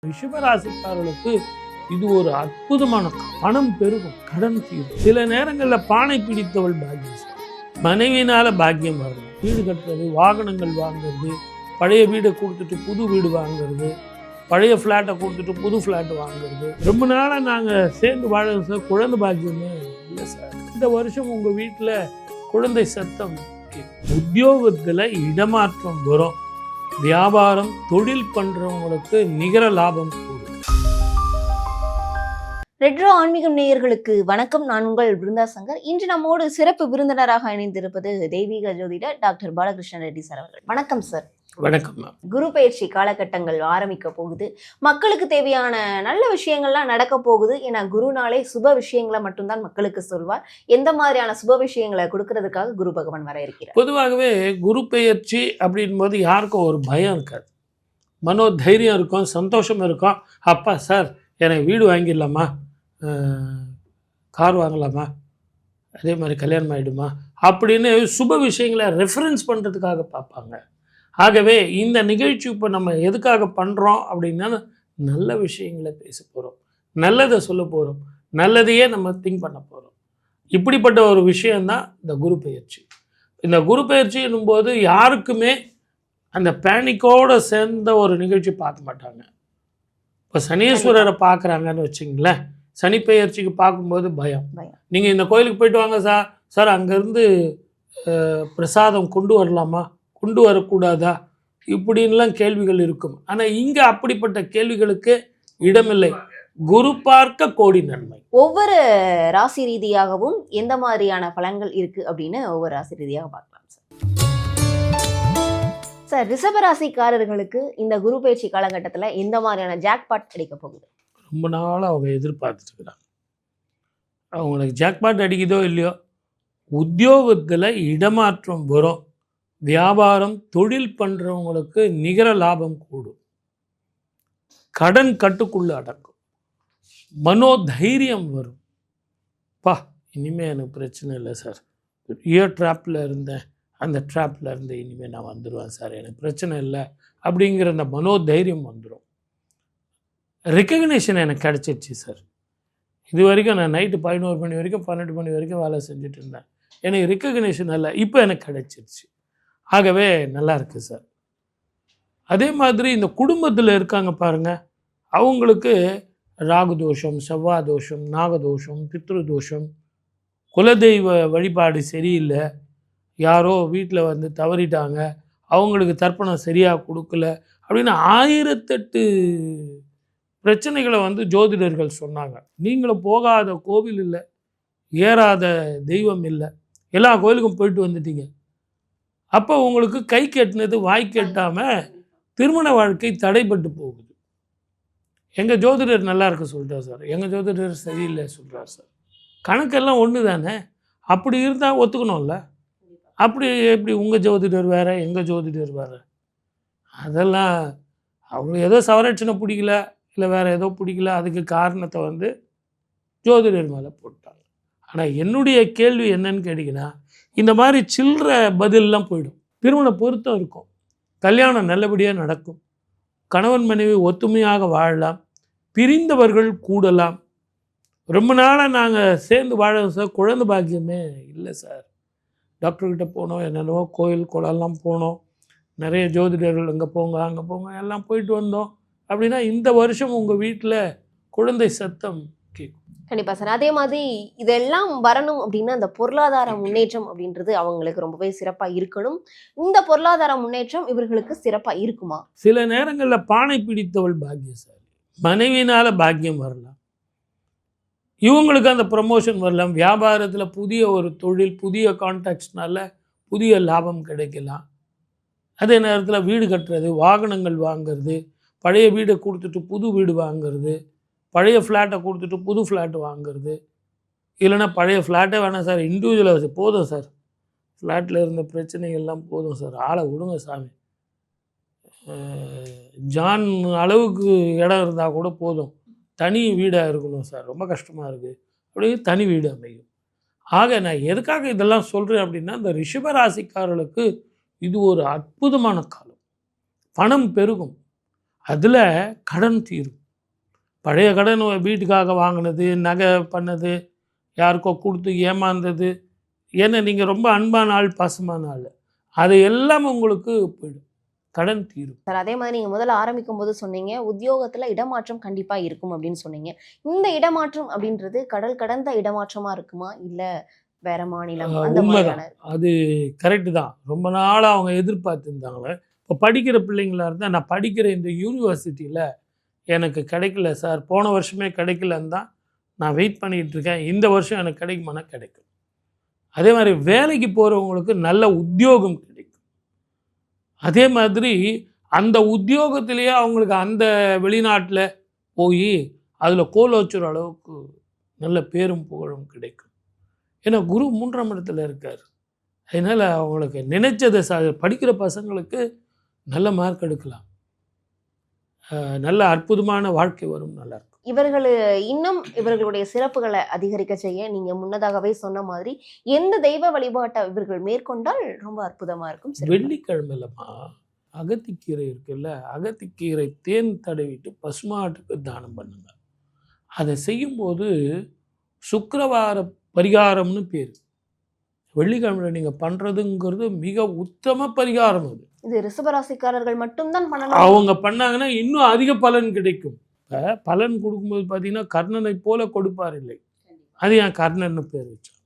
ரிஷபராசிக்காரர்களுக்கு இது ஒரு அற்புதமான பணம் பெருகும், கடன் தீரும். சில நேரங்களில் பானை பிடித்தவள் பாக்கியம், மனைவினால பாக்கியம் வரணும். வீடு கட்டுறது, வாகனங்கள் வாங்குறது, பழைய வீடை கொடுத்துட்டு புது வீடு வாங்குறது, பழைய ஃப்ளாட்டை கொடுத்துட்டு புது ஃப்ளாட் வாங்குறது. ரொம்ப நாளாக நாங்கள் சேர்ந்து வாழ சார், குழந்தை பாக்கியமே இல்லை சார். இந்த வருஷம் உங்கள் வீட்டில் குழந்தை சத்தம், உத்தியோகத்தில் இடமாற்றம் வரும், வியாபாரம் தொழில் பண்றவங்களுக்கு நிகர லாபம் கூடும். ரெட்ரோ ஆன்மீகம் நேயர்களுக்கு வணக்கம். நான் உங்கள் பிருந்தா சங்கர். இன்று நம்மோடு சிறப்பு விருந்தினராக இணைந்திருப்பது தெய்வீக ஜோதிடர் டாக்டர் பாலகிருஷ்ண ரெட்டி சார் அவர்கள். வணக்கம் சார். வணக்கம். குரு பயிற்சி காலகட்டங்கள் ஆரம்பிக்க போகுது. மக்களுக்கு தேவையான நல்ல விஷயங்கள்லாம் நடக்க போகுது. ஏன்னா குருநாளே சுப விஷயங்களை மட்டும்தான் மக்களுக்கு சொல்வார். எந்த மாதிரியான சுப விஷயங்களை கொடுக்கறதுக்காக குரு பகவான் வர இருக்கிறார்? பொதுவாகவே குரு பயிற்சி அப்படின் போது யாருக்கும் ஒரு பயம் இருக்காது, மனோ தைரியம் இருக்கும், சந்தோஷம் இருக்கும். அப்பா சார் எனக்கு வீடு வாங்கிடலாமா, கார் வாங்கலாமா, அதே மாதிரி கல்யாணம் ஆகிடுமா அப்படின்னு சுப விஷயங்களை ரெஃபரன்ஸ் பண்ணுறதுக்காக பார்ப்பாங்க. ஆகவே இந்த நிகழ்ச்சி இப்போ நம்ம எதுக்காக பண்ணுறோம் அப்படின்னா, நல்ல விஷயங்களை பேச போகிறோம், நல்லதை சொல்ல போகிறோம், நல்லதையே நம்ம திங்க் பண்ண போகிறோம். இப்படிப்பட்ட ஒரு விஷயந்தான் இந்த குரு பயிற்சி. இந்த குரு பயிற்சி என்னும்போது யாருக்குமே அந்த பேனிக்கோடு சேர்ந்த ஒரு நிகழ்ச்சி பார்க்க மாட்டாங்க. இப்போ சனீஸ்வரரை பார்க்குறாங்கன்னு வச்சிங்களேன், சனி பயிற்சிக்கு பார்க்கும்போது பயம். நீங்கள் இந்த கோயிலுக்கு போயிட்டு வாங்க சார், சார் அங்கேருந்து பிரசாதம் கொண்டு வரலாமா, கொண்டு வரக்கூடாதா, இப்படின்லாம் கேள்விகள் இருக்கும். ஆனால் இங்கே அப்படிப்பட்ட கேள்விகளுக்கு இடமில்லை. குரு பார்க்க கோடி நன்மை. ஒவ்வொரு ராசி ரீதியாகவும் எந்த மாதிரியான பலன்கள் இருக்கு அப்படின்னு ஒவ்வொரு ராசி ரீதியாக பார்க்கலாம் சார். ரிஷபராசிக்காரர்களுக்கு இந்த குரு பயிற்சி காலகட்டத்தில் எந்த மாதிரியான ஜாக்பாட் அடிக்க போகுது? ரொம்ப நாளாக அவங்க எதிர்பார்த்துட்டுருக்குறாங்க. அவங்களுக்கு ஜாக்பாட் அடிக்குதோ இல்லையோ, உத்தியோகத்தில் இடமாற்றம் வரும், வியாபாரம் தொழில் பண்ணுறவங்களுக்கு நிகர லாபம் கூடும், கடன் கட்டுக்குள்ளே அடக்கும், மனோ தைரியம் வரும். இனிமேல் எனக்கு பிரச்சனை இல்லை சார், ட்ராப்பில் இருந்தேன், அந்த ட்ராப்பில் இருந்து இனிமேல் நான் வந்துடுவேன் சார், எனக்கு பிரச்சனை இல்லை அப்படிங்கிற அந்த மனோ தைரியம் வந்துடும். ரெக்கக்னேஷன் எனக்கு கிடச்சிடுச்சு சார். இது வரைக்கும் நான் நைட்டு 11 மணி வரைக்கும் 12 மணி வரைக்கும் வேலை செஞ்சுட்டு இருந்தேன், எனக்கு ரெக்கக்னேஷன் இல்லை, இப்போ எனக்கு கிடச்சிருச்சு. ஆகவே நல்லா இருக்குது சார். அதே மாதிரி இந்த குடும்பத்தில் இருக்காங்க பாருங்கள், அவங்களுக்கு ராகு தோஷம், செவ்வாய் தோஷம், நாகதோஷம், பித்ரு தோஷம், குலதெய்வ வழிபாடு சரியில்லை, யாரோ வீட்டில் வந்து தவறிட்டாங்க, அவங்களுக்கு தர்ப்பணம் சரியாக கொடுக்கல அப்படின்னு 1008 பிரச்சனைகளை வந்து ஜோதிடர்கள் சொன்னாங்க. நீங்களும் போகாத கோவில் இல்லை, ஏறாத தெய்வம் இல்லை, எல்லா கோவிலுக்கும் போயிட்டு வந்துட்டீங்க. அப்போ உங்களுக்கு கை கெட்டினது வாய் கெட்டாமல் திருமண வாழ்க்கை தடைப்பட்டு போகுது. எங்கள் ஜோதிடர் நல்லா இருக்க சொல்கிறார் சார், எங்கள் ஜோதிடர் சரியில்லை சொல்கிறார் சார். கணக்கெல்லாம் ஒன்று தானே, அப்படி இருந்தால் ஒத்துக்கணும்ல. அப்படி எப்படி உங்கள் ஜோதிடர் வேறு எங்கள் ஜோதிடர் வேறு? அதெல்லாம் அவங்க ஏதோ சவரட்சணை பிடிக்கல, இல்லை வேறு ஏதோ பிடிக்கல, அதுக்கு காரணத்தை வந்து ஜோதிடர் மேலே போட்டாங்க. ஆனால் என்னுடைய கேள்வி என்னன்னு கேட்டிங்கன்னா, இந்த மாதிரி சில்லற பதிலெலாம் போயிடும். திருமண பொருத்தம் இருக்கும், கல்யாணம் நல்லபடியாக நடக்கும், கணவன் மனைவி ஒத்துமையாக வாழலாம், பிரிந்தவர்கள் கூடலாம். ரொம்ப நாளாக நாங்கள் சேர்ந்து வாழ சார், குழந்தை பாக்கியமே இல்லை சார். டாக்டர்கிட்ட போனோம், என்னென்னவோ கோயில் குளம்லாம் போனோம், நிறைய ஜோதிடர்கள் அங்கே போங்க அங்கே போங்க எல்லாம் போயிட்டு வந்தோம். அப்படின்னா இந்த வருஷம் உங்கள் வீட்டில் குழந்தை சத்தம் கேட்கும். கண்டிப்பா சார். அதே மாதிரி இதெல்லாம் வரணும் அப்படின்னா அந்த பொருளாதார முன்னேற்றம் அப்படின்றது அவங்களுக்கு ரொம்பவே சிறப்பா இருக்கணும். இந்த பொருளாதார முன்னேற்றம் இவர்களுக்கு சிறப்பா இருக்குமா? சில நேரங்களில் பானை பிடித்தவள் பாக்கியசாலி, மனைவினால பாக்கியம் வரலாம், இவங்களுக்கு அந்த ப்ரமோஷன் வரலாம், வியாபாரத்தில் புதிய ஒரு தொழில், புதிய கான்டாக்ட்ஸ்னால புதிய லாபம் கிடைக்கலாம். அதே நேரத்தில் வீடு கட்டுறது, வாகனங்கள் வாங்கிறது, பழைய வீடை கொடுத்துட்டு புது வீடு வாங்கிறது, பழைய ஃப்ளாட்டை கொடுத்துட்டு புது ஃப்ளாட்டு வாங்கிறது, இல்லைன்னா பழைய ஃப்ளாட்டே வேணாம் சார், இண்டிவிஜுவலாக போதும் சார், ஃப்ளாட்டில் இருந்த பிரச்சனைகள்லாம் போதும் சார், ஆளை விடுங்க சாமி, ஜான் அளவுக்கு இடம் இருந்தால் கூட போதும், தனி வீடாக இருக்கணும் சார், ரொம்ப கஷ்டமாக இருக்குது அப்படின்னு தனி வீடு அமையும். ஆக நான் எதுக்காக இதெல்லாம் சொல்கிறேன் அப்படின்னா, இந்த ரிஷபராசிக்காரர்களுக்கு இது ஒரு அற்புதமான காலம், பணம் பெருகும். அதில் கடன் தீரும். பழைய கடன் வீட்டுக்காக வாங்கினது, நகை பண்ணது, யாருக்கோ கொடுத்து ஏமாந்தது, ஏன்னா நீங்கள் ரொம்ப அன்பான ஆள், பாசமான ஆள், அது எல்லாமே உங்களுக்கு போயிடும், கடன் தீரும். சார் அதே மாதிரி நீங்க முதல்ல ஆரம்பிக்கும் போது சொன்னீங்க உத்தியோகத்துல இடமாற்றம் கண்டிப்பா இருக்கும் அப்படின்னு சொன்னீங்க. இந்த இடமாற்றம் அப்படின்றது கடல் கடந்த இடமாற்றமா இருக்குமா இல்ல வேற மாநிலம் அந்த உண்மைதான், மாதிரியான? அது கரெக்டு தான். ரொம்ப நாளாக அவங்க எதிர்பார்த்துருந்தாங்களே. இப்போ படிக்கிற பிள்ளைங்களா இருந்தால், நான் படிக்கிற இந்த யூனிவர்சிட்டியில் எனக்கு கிடைக்கல சார், போன வருஷமே கிடைக்கலன்னு தான் நான் வெயிட் பண்ணிகிட்டு இருக்கேன், இந்த வருஷம் எனக்கு கிடைக்குமானா கிடைக்கும். அதே மாதிரி வேலைக்கு போகிறவங்களுக்கு நல்ல உத்தியோகம் கிடைக்கும். அதே மாதிரி அந்த உத்தியோகத்திலேயே அவங்களுக்கு அந்த வெளிநாட்டில் போய் அதில் கோல் வச்சுற அளவுக்கு நல்ல பேரும் புகழும் கிடைக்கும். ஏன்னா குரு 3ஆம் இடத்துல இருக்கார். அதனால் அவங்களுக்கு நினைச்சதை படிக்கிற பசங்களுக்கு நல்ல மார்க் எடுக்கலாம், நல்ல அற்புதமான வாழ்க்கை வரும், நல்லாயிருக்கும். இன்னும் இவர்களுடைய சிறப்புகளை அதிகரிக்க செய்ய நீங்க முன்னதாகவே சொன்ன மாதிரி எந்த தெய்வ வழிபாட்டை இவர்கள் மேற்கொண்டால் ரொம்ப அற்புதமா இருக்கும்? வெள்ளிக்கிழமைலமா அகத்திக்கீரை இருக்குல்ல, அகத்திக்கீரை தேன் தடவிட்டு பசுமாட்டுக்கு தானம் பண்ணுங்க. அதை செய்யும்போது சுக்கிரவார பரிகாரம்னு பேர். வெள்ளிக்கிழமையில் நீங்கள் பண்ணுறதுங்கிறது மிக உத்தம பரிகாரம். அது இது ரிஷபராசிக்காரர்கள் மட்டும்தான் பண்ணணும். அவங்க பண்ணாங்கன்னா இன்னும் அதிக பலன் கிடைக்கும். இப்போ பலன் கொடுக்கும்போது பார்த்தீங்கன்னா கர்ணனை போல கொடுப்பார் இல்லை, அது ஏன் கர்ணன்னு பேர் வச்சோம்.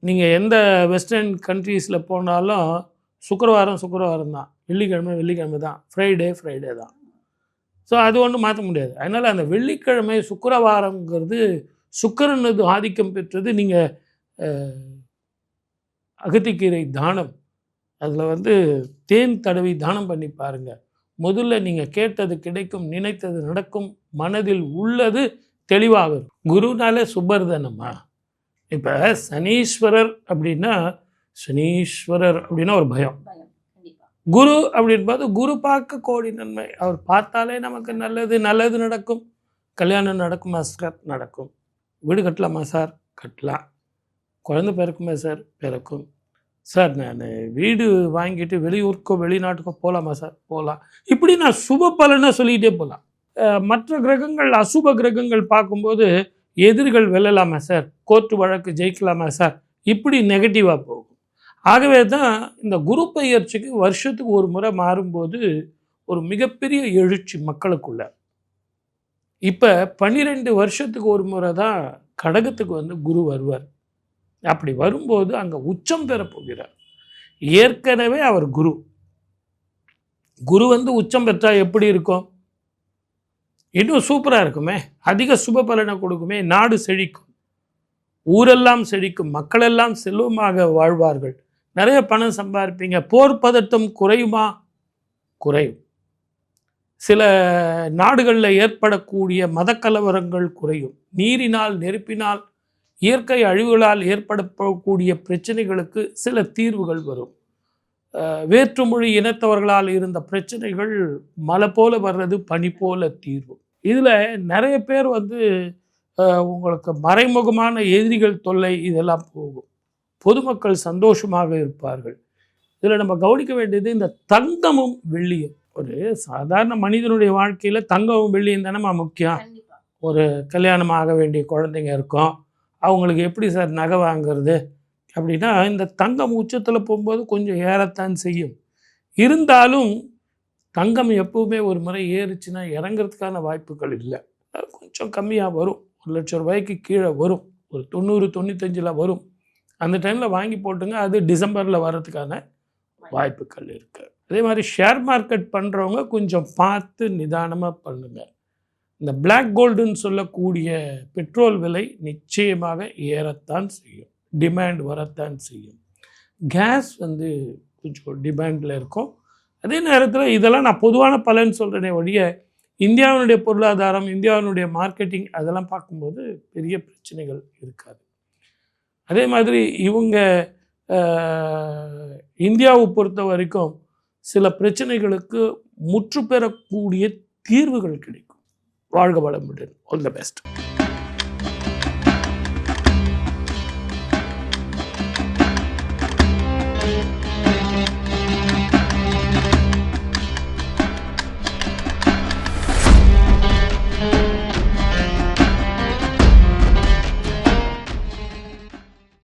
நீங்கள் எந்த வெஸ்டர்ன் கண்ட்ரீஸில் போனாலும் சுக்கிரவாரம் தான், வெள்ளிக்கிழமை தான், ஃப்ரைடே தான். ஸோ அது ஒன்றும் மாற்ற முடியாது. அதனால் அந்த வெள்ளிக்கிழமை சுக்கிரவாரங்கிறது சுக்கிரனது ஆதிக்கம் பெற்றது. நீங்கள் அகத்திக்கீரை தானம், அதில் தேன் தடவி தானம் பண்ணி பாருங்கள். முதல்ல நீங்கள் கேட்டது கிடைக்கும், நினைத்தது நடக்கும், மனதில் உள்ளது தெளிவாகும். குருனாலே சுபர்தனமா. இப்போ சனீஸ்வரர் அப்படின்னா ஒரு பயம். குரு அப்படின்போது குரு பார்க்க கோடி நன்மை. அவர் பார்த்தாலே நமக்கு நல்லது நடக்கும். கல்யாணம் நடக்குமா சார்? நடக்கும். வீடு கட்டலாமா சார்? கட்டலாம். குழந்தை பிறக்குமா சார்? பிறக்கும். சார் நான் வீடு வாங்கிட்டு வெளியூருக்கோ வெளிநாட்டுக்கோ போகலாமா சார்? போகலாம். இப்படி நான் சுப பலனை சொல்லிகிட்டே போகலாம். மற்ற கிரகங்கள், அசுப கிரகங்கள் பார்க்கும்போது எதிரிகள் வெல்லலாமா சார்? கோர்ட்டு வழக்கு ஜெயிக்கலாமா சார்? இப்படி நெகட்டிவாக போகும். ஆகவே தான் இந்த குரு பெயர்ச்சிக்கு வருஷத்துக்கு ஒரு முறை மாறும்போது ஒரு மிகப்பெரிய எழுச்சி மக்களுக்குள்ள. இப்போ 12 வருஷத்துக்கு ஒரு முறை தான் கடகத்துக்கு குரு வருவார். அப்படி வரும்போது அங்கே உச்சம் பெற போகிறார். ஏற்கனவே அவர் குரு உச்சம் பெற்றால் எப்படி இருக்கும்? இன்னும் சூப்பராக இருக்குமே, அதிக சுப பலனை கொடுக்குமே, நாடு செழிக்கும், ஊரெல்லாம் செழிக்கும், மக்களெல்லாம் செல்வமாக வாழ்வார்கள், நிறைய பணம் சம்பாதிப்பீங்க. போர் பதட்டம் குறையுமா? குறையும். சில நாடுகளில் ஏற்படக்கூடிய மதக்கலவரங்கள் குறையும். நீரினால், நெருப்பினால், இயற்கை அழிவுகளால் ஏற்படக்கூடிய பிரச்சனைகளுக்கு சில தீர்வுகள் வரும். வேற்றுமொழி இனத்தவர்களால் இருந்த பிரச்சனைகள் மலை போல வர்றது பனி போல தீர்வு. இதில் நிறைய பேர் உங்களுக்கு மறைமுகமான எதிரிகள் தொல்லை இதெல்லாம் போகும். பொதுமக்கள் சந்தோஷமாக இருப்பார்கள். இதில் நம்ம கவனிக்க வேண்டியது இந்த தங்கமும் வெள்ளியும். ஒரு சாதாரண மனிதனுடைய வாழ்க்கையில் தங்கமும் வெள்ளியும் தானே முக்கியம். ஒரு கல்யாணம் ஆக வேண்டிய குழந்தைங்க இருக்கும், அவங்களுக்கு எப்படி சார் நகை வாங்கிறது அப்படின்னா, இந்த தங்கம் உச்சத்தில் போகும்போது கொஞ்சம் ஏறத்தான் செய்யும். இருந்தாலும் தங்கம் எப்பவுமே ஒரு முறை ஏறிச்சுன்னா இறங்கிறதுக்கான வாய்ப்புகள் இல்லை. கொஞ்சம் கம்மியாக வரும், 1 லட்சம் ரூபாய்க்கு கீழே வரும், ஒரு 90-95 வரும். அந்த டைமில் வாங்கி போட்டுங்க, அது டிசம்பரில் வர்றதுக்கான வாய்ப்புகள் இருக்குது. அதே மாதிரி ஷேர் மார்க்கெட் பண்ணுறவங்க கொஞ்சம் பார்த்து நிதானமாக பண்ணுங்கள். இந்த பிளாக் கோல்டுன்னு சொல்லக்கூடிய பெட்ரோல் விலை நிச்சயமாக ஏறத்தான் செய்யும், டிமாண்ட் வரத்தான் செய்யும். கேஸ் கொஞ்சம் டிமாண்டில் இருக்கும். அதே நேரத்தில் இதெல்லாம் நான் பொதுவான பலன் சொல்கிறேனே ஒழிய இந்தியாவினுடைய பொருளாதாரம், இந்தியாவினுடைய மார்க்கெட்டிங் அதெல்லாம் பார்க்கும்போது பெரிய பிரச்சனைகள் இருக்காது. அதே மாதிரி இவங்க இந்தியாவை பொறுத்த வரைக்கும் சில பிரச்சனைகளுக்கு முற்று பெறக்கூடிய தீர்வுகள் கிடைக்கும். வாழ்க வளமுடன். All the best.